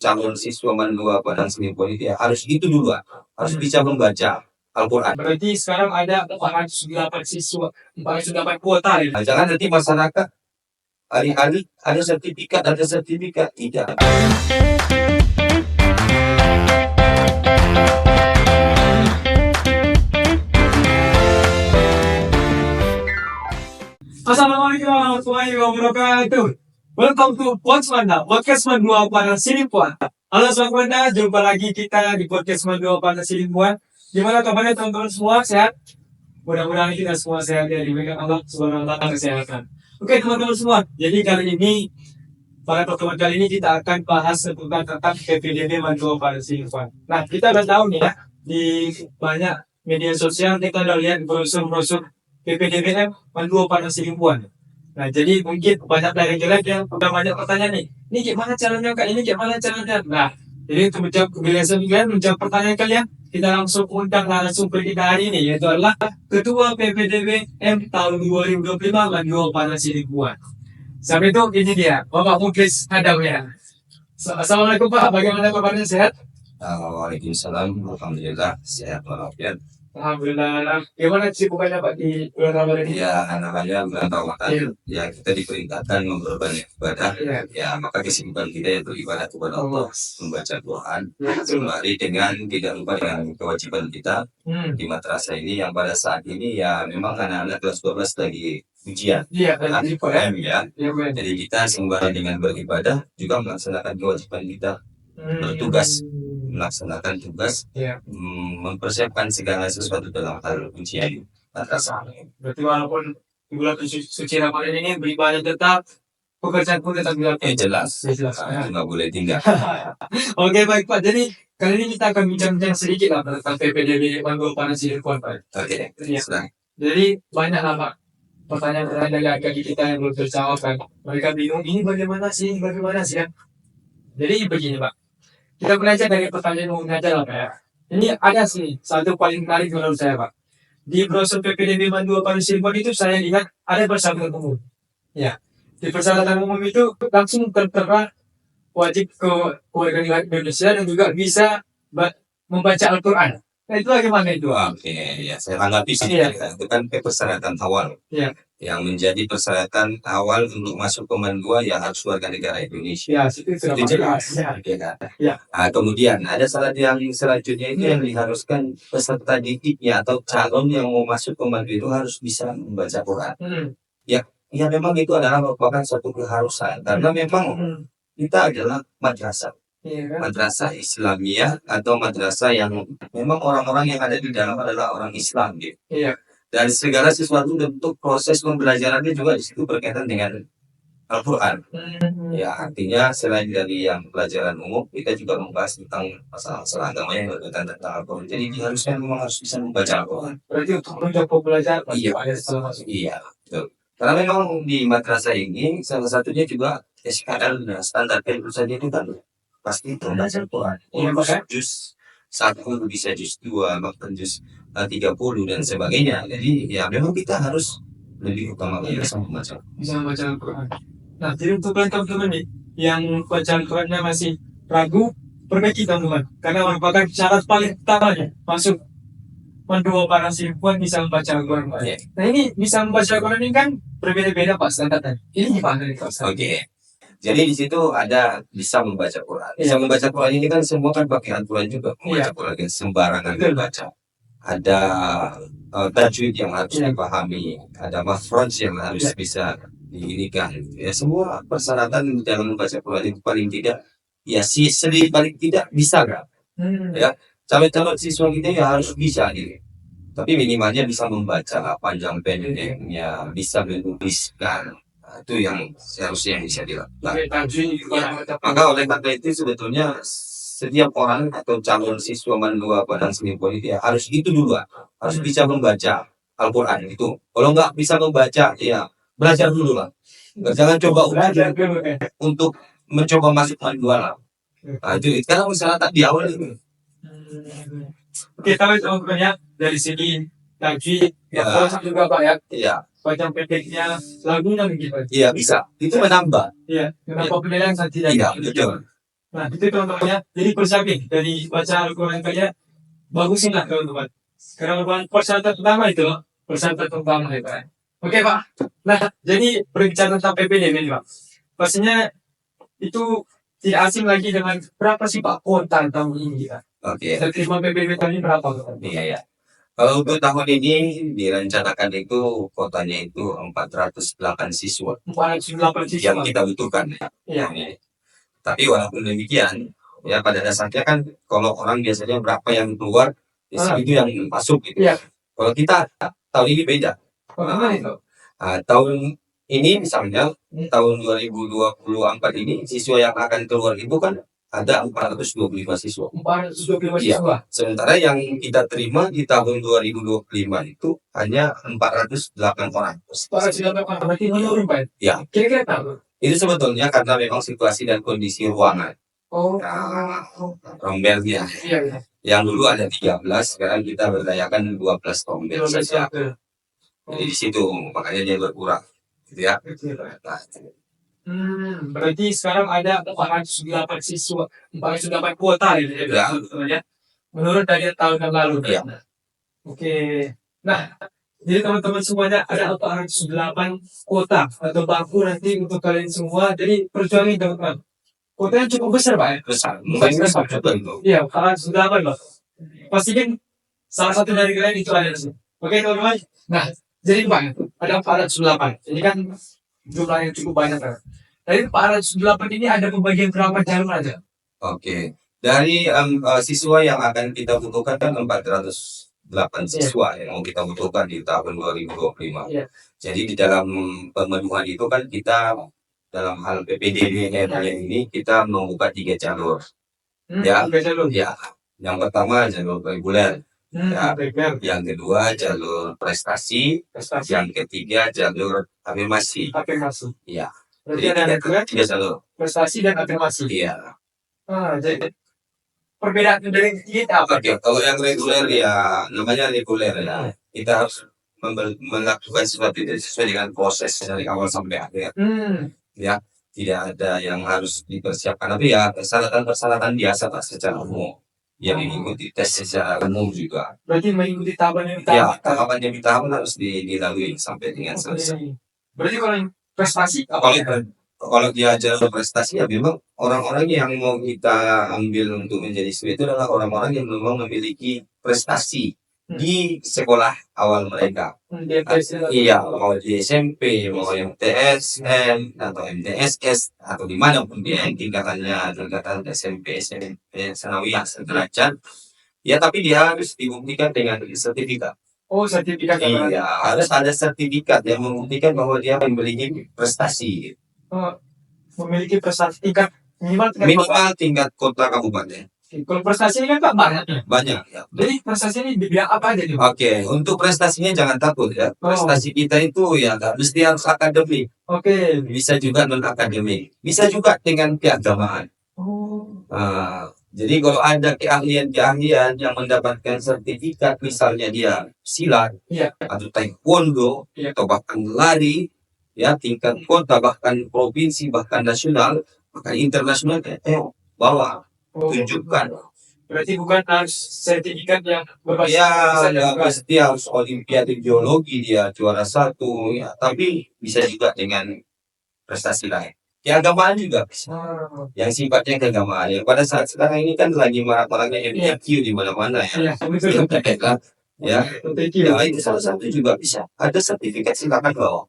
calon siswa mandua Padang Selimpun itu ya harus itu dulu, harus bisa membaca Al-Quran. Berarti sekarang ada 408 siswa, 408 kuota ya. Nah, jangan nanti masyarakat hari-hari ada sertifikat tidak. Assalamualaikum warahmatullahi wabarakatuh. Welcome to podcast Mandua Padang Selimpun. Halo semuanya, jumpa lagi kita di podcast Mandua Padang Selimpun. Gimana kabarnya teman-teman semua, sehat? Mudah-mudahan kita semua sehat ya, diberikan Allah Subhanahu wa taala kesehatan. Oke teman-teman semua, jadi pada pertemuan kali ini kita akan bahas tentang PPDB Mandua Padang Selimpun. Nah, kita udah tahu nih ya, di banyak media sosial kita udah lihat brosur-brosur PPDBM Mandua Padang Selimpun. Nah, jadi mungkin banyak dari jelek yang udah banyak pertanyaan nih. Ini gimana caranya Kak? Ini gimana caranya? Nah, jadi untuk menjawab pertanyaan kalian, kita langsung undang narasumber kita hari ini, yaitu adalah Ketua PPDBM tahun 2025 Mandua Padang Selimpun. Sampai itu ini dia, Bapak Muklis Adam ya. Assalamualaikum Pak, bagaimana kabarnya, sehat? Waalaikumsalam, alhamdulillah sehat walafiat. Alhamdulillah. Gimana sih bukannya Pak di bulan Ramadan ini? Ya, anak-anaknya bulan Ramadan, ya kita diperintahkan memperbanyak ibadah. Ya, maka kesibukan kita yaitu ibadah kepada Allah, membaca Quran, sembari dengan tidak lupa dengan kewajiban kita di madrasah ini yang pada saat ini ya memang anak-anak kelas 12 lagi ujian. Iya, ya. Jadi kita sembari dengan beribadah juga melaksanakan kewajiban kita, bertugas, melaksanakan tugas, mempersiapkan segala sesuatu dalam hal ujian madrasah. Berarti walaupun bulan suci Ramadan ini beribadah tetap, pekerjaan pun tetap dilakukan. Jelas. Nggak boleh tinggal. Oke baik Pak, jadi kali ini kita akan bincang-bincang sedikit lah tentang PPDB Mandua Padang Selimpun Pak. Oke. Jadi banyak lah Pak pertanyaan dari adik kita yang belum terjawab kan. Mereka bingung ini bagaimana sih kan. Jadi begini Pak, kita belajar dari pertanyaan umumnya aja lah Pak ya. Ini ada sih satu paling menarik menurut saya Pak. Di brosur PPDB Mandua Padang Selimpun itu saya lihat ada persyaratan umum. Ya, di persyaratan umum itu langsung tertera wajib ke warga negara Indonesia dan juga bisa membaca Al-Quran. Nah itu bagaimana itu? Oke, ya saya tanggapi sih. Itu kan persyaratan awal. Yang menjadi persyaratan awal untuk masuk ke Mandua ya harus warga negara Indonesia. Itu jelas. Kemudian ada syarat yang selanjutnya itu yang diharuskan peserta didiknya atau calon yang mau masuk ke Mandua itu harus bisa membaca Quran. Ya memang itu adalah merupakan suatu keharusan karena memang kita adalah madrasah. Madrasah Islamiyah atau madrasah yang memang orang-orang yang ada di dalam adalah orang Islam gitu. Dan segala sesuatu bentuk proses pembelajarannya juga di situ berkaitan dengan Al-Quran. Ya artinya selain dari yang pelajaran umum, kita juga membahas tentang masalah agama yang berkaitan tentang Al-Quran. Jadi diharuskan memang harus bisa membaca Al-Quran. Berarti untuk menunjang pembelajaran. Iya, betul. Karena memang di madrasah ini salah satunya juga SKL dan standar perusahaan itu kan pasti membaca Al-Quran. Juz 1 bisa juz 2, bahkan juz 30 dan sebagainya. Jadi ya memang kita harus lebih utama bisa membaca Al-Quran. Nah, jadi untuk teman-teman nih yang baca Al-Qurannya masih ragu, perbaiki teman-teman. Karena merupakan syarat paling utamanya masuk Mandua Padang Selimpun bisa membaca Al-Quran. Nah ini bisa membaca Al-Quran ini kan berbeda-beda Pak standarnya. Ini gimana nih Pak? Jadi di situ ada bisa membaca Quran. Bisa membaca Quran ini kan semua kan pakai Al-Quran juga. Membaca Quran kan sembarangan dibaca. Ada tajwid yang harus dipahami, ada makhraj yang harus bisa diinikan. Ya semua persyaratan dalam membaca Quran itu paling tidak paling tidak bisa kan? Ya calon siswa kita ya harus bisa gitu. Tapi minimalnya bisa membaca panjang pendeknya, bisa menuliskan. Itu yang seharusnya bisa dilakukan. Maka oleh karena itu sebetulnya setiap orang atau calon siswa Mandua Padang Selimpun itu ya harus itu dulu, harus bisa membaca Al-Quran itu. Kalau nggak bisa membaca ya belajar dulu lah. Jangan coba untuk mencoba masuk Mandua lah. Nah, itu karena masyarakat di awal itu. Kita contohnya dari segi tajwid, juga Pak ya. Panjang pendeknya lagunya begitu. Iya bisa. Itu menambah. Menambah penilaian tidak. Iya betul. Nah, itu teman-teman ya. Jadi persiapin dari baca Al-Quran kalian, bagusin lah teman-teman. Karena merupakan persyaratan utama itu loh. Persyaratan utama itu kan. Oke Pak. Nah, jadi berbicara tentang PPDB nih Pak. Pastinya itu tidak asing lagi dengan berapa sih Pak kuota tahun ini Pak? Oke. Terima PPDB tahun ini berapa Pak? Iya ya. Kalau untuk tahun ini direncanakan itu kuotanya itu 408 siswa 408 yang siswa. kita butuhkan. Iya. Tapi walaupun demikian, ya pada dasarnya kan kalau orang biasanya berapa yang keluar, itu yang masuk gitu. Iya. Kalau kita tahun ini beda. Bagaimana itu? Tahun ini misalnya tahun 2024 ini siswa yang akan keluar itu kan ada 425 siswa. 425 Iya. siswa. Sementara yang kita terima di tahun 2025 itu hanya 408 orang. 408 orang. Berarti menurun Pak? Ya. Kira-kira tahu? Itu sebetulnya karena memang situasi dan kondisi ruangan. Oh. Rombel ya. Iya, iya. Yang dulu ada 13, sekarang kita berdayakan 12 rombel saja. Jadi di situ makanya dia berkurang. Gitu ya. Nah, Berarti sekarang ada 408 siswa, 408 kuota ya. Menurut dari tahun yang lalu. Iya. Oke. Nah, jadi teman-teman semuanya ada 408 kuota atau bangku nanti untuk kalian semua. Jadi perjuangin teman-teman. Kuotanya cukup besar Pak ya? besar. Mungkin besar juga itu. Iya, 408 loh. Pastikan salah satu dari kalian itu ada di sini. Oke teman-teman. Nah, jadi Pak, ada 408. Ini kan jumlah yang cukup banyak kan. Dari 408 ini ada pembagian berapa jalur aja? Oke. Dari siswa yang akan kita butuhkan kan 408 siswa yang mau kita butuhkan di tahun 2025. Iya. Jadi di dalam pemenuhan itu kan kita dalam hal PPDB ini kita membuka 3 jalur. Ya. 3 jalur. Ya. Yang pertama jalur reguler. Ya. Reguler. Yang kedua jalur prestasi. Yang ketiga jalur afirmasi. Afirmasi. Iya. Berarti ada reguler, 3 jalur. prestasi dan afirmasi. Iya. Jadi perbedaan dari kita apa? Oke, kalau yang reguler ya namanya reguler ya. Kita harus melakukan sesuatu itu sesuai dengan proses dari awal sampai akhir. Ya, tidak ada yang harus dipersiapkan, tapi ya persyaratan biasa Pak secara umum. Yang mengikuti tes secara umum juga. Berarti mengikuti tahapan yang Ya, tahapan demi tahapan harus dilalui sampai dengan selesai. Berarti kalau yang prestasi, kalau dia jalur prestasi ya memang orang-orang yang mau kita ambil untuk menjadi siswa itu adalah orang-orang yang memang memiliki prestasi di sekolah awal mereka. Iya, mau di SMP, mau yang TSN atau MTSS atau dimanapun dia yang tingkatan SMP, Sanawiyah sederajat. Ya, tapi dia harus dibuktikan dengan sertifikat. Oh, sertifikat. Iya, harus ada sertifikat yang membuktikan bahwa dia memiliki prestasi. Memiliki prestasi tingkat minimal tingkat kota kabupaten. Kalau prestasi ini kan Pak banyak ya? Banyak ya. Jadi prestasi ini dibilang apa aja nih? Oke, untuk prestasinya jangan takut ya. Prestasi kita itu ya nggak mesti harus akademik. Oke. Bisa juga non akademik. Bisa juga dengan keagamaan. Jadi kalau ada keahlian yang mendapatkan sertifikat, misalnya dia silat, atau taekwondo, atau bahkan lari, ya tingkat kota, bahkan provinsi, bahkan nasional, bahkan internasional, bawa, tunjukkan. Berarti bukan harus sertifikat yang berbasis. Ya, pasti harus olimpiade biologi dia juara 1, ya, tapi bisa juga dengan prestasi lain. Keagamaan juga bisa. Yang sifatnya keagamaan. Ya, pada saat sekarang ini kan lagi marak-maraknya MTQ di mana-mana ya. Ya, itu salah satu juga bisa. Ada sertifikat silakan bawa.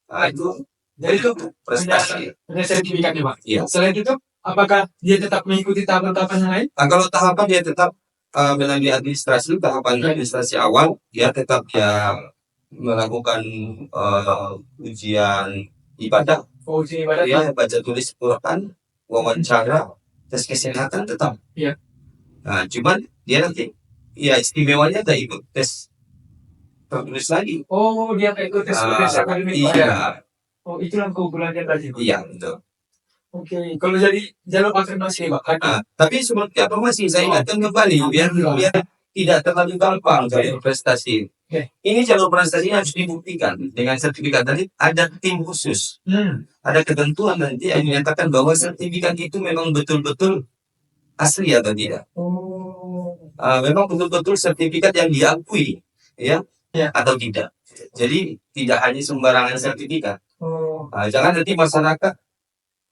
Nah, itu jadi itu prestasi. Punya sertifikatnya Pak. Iya. Selain itu, apakah dia tetap mengikuti tahapan-tahapan yang lain? Nah, kalau tahapan dia tetap melalui administrasi, tahapan administrasi awal, dia tetap melakukan ujian ibadah. Ujian ibadah. Ya, baca tulis Quran, wawancara, tes kesehatan tetap. Iya. Nah, cuman dia nanti, ya istimewanya tak ikut tes tertulis lagi. Oh, dia ikut tes akademik. Iya. Oh, itulah keunggulannya tadi. Iya, betul. Oke, kalau jadi jalur afirmasi Pak. Tapi seperti afirmasi saya ingatkan kembali biar tidak terlalu gampang jalur prestasi. Ini jalur prestasi harus dibuktikan dengan sertifikat tadi. Ada tim khusus, ada ketentuan nanti yang menyatakan bahwa sertifikat itu memang betul-betul asli atau tidak. Memang betul-betul sertifikat yang diakui, ya, atau tidak. Jadi tidak hanya sembarangan sertifikat. Jangan nanti masyarakat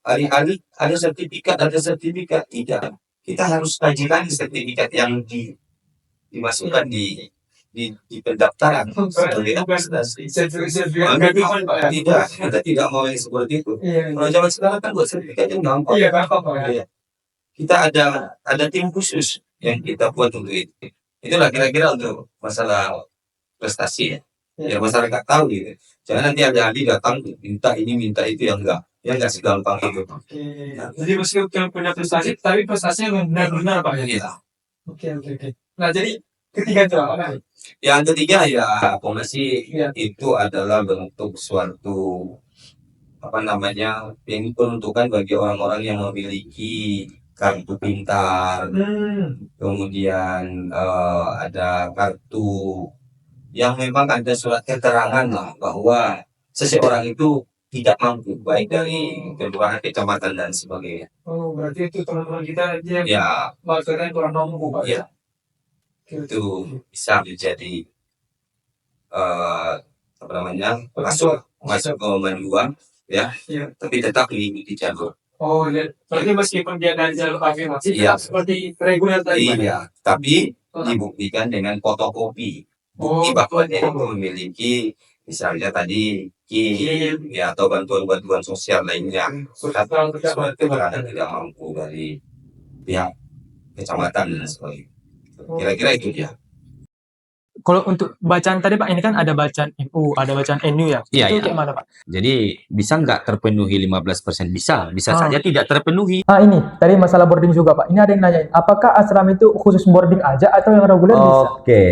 alih-alih ada sertifikat tidak. Kita harus kaji lagi sertifikat yang dimasukkan di pendaftaran sebagai prestasi. Tidak, kita tidak mau yang seperti itu. Kalau zaman sekarang kan buat sertifikat yang gampang. Iya. Kita ada tim khusus yang kita buat untuk itu. Itulah kira-kira untuk masalah prestasi ya. Ya masyarakat tahu gitu. Jangan nanti ada ahli datang minta ini minta itu yang enggak segampang itu. Jadi meskipun punya prestasi, tapi prestasinya benar-benar Pak ya. Iya. Oke. Nah jadi ketiga itu apa? Yang ketiga ya komisi itu adalah bentuk suatu yang diperuntukkan bagi orang-orang yang memiliki kartu pintar, kemudian ada kartu yang memang ada surat keterangan lah bahwa seseorang itu tidak mampu, baik dari kelurahan, kecamatan dan sebagainya. Berarti itu teman-teman kita yang maksudnya kurang mampu Pak. Ya. Itu bisa menjadi masuk ke manual ya. Tapi tetap mengikuti jalur. Berarti meskipun dia dari jalur afirmasi seperti reguler tadi. Iya, tapi dibuktikan dengan fotokopi. Bukti bahwa dia itu memiliki misalnya tadi KIM ya atau bantuan-bantuan sosial lainnya. Surat keterangan tidak mampu dari pihak kecamatan dan sebagainya. Kira-kira itu dia. Kalau untuk bacaan tadi Pak, ini kan ada bacaan NU, ada bacaan NU ya? Iya, itu iya. kayak mana Pak? Jadi bisa nggak terpenuhi 15%? Bisa saja tidak terpenuhi. Ini tadi masalah boarding juga Pak. Ini ada yang nanyain, apakah asrama itu khusus boarding aja atau yang reguler bisa? Oke.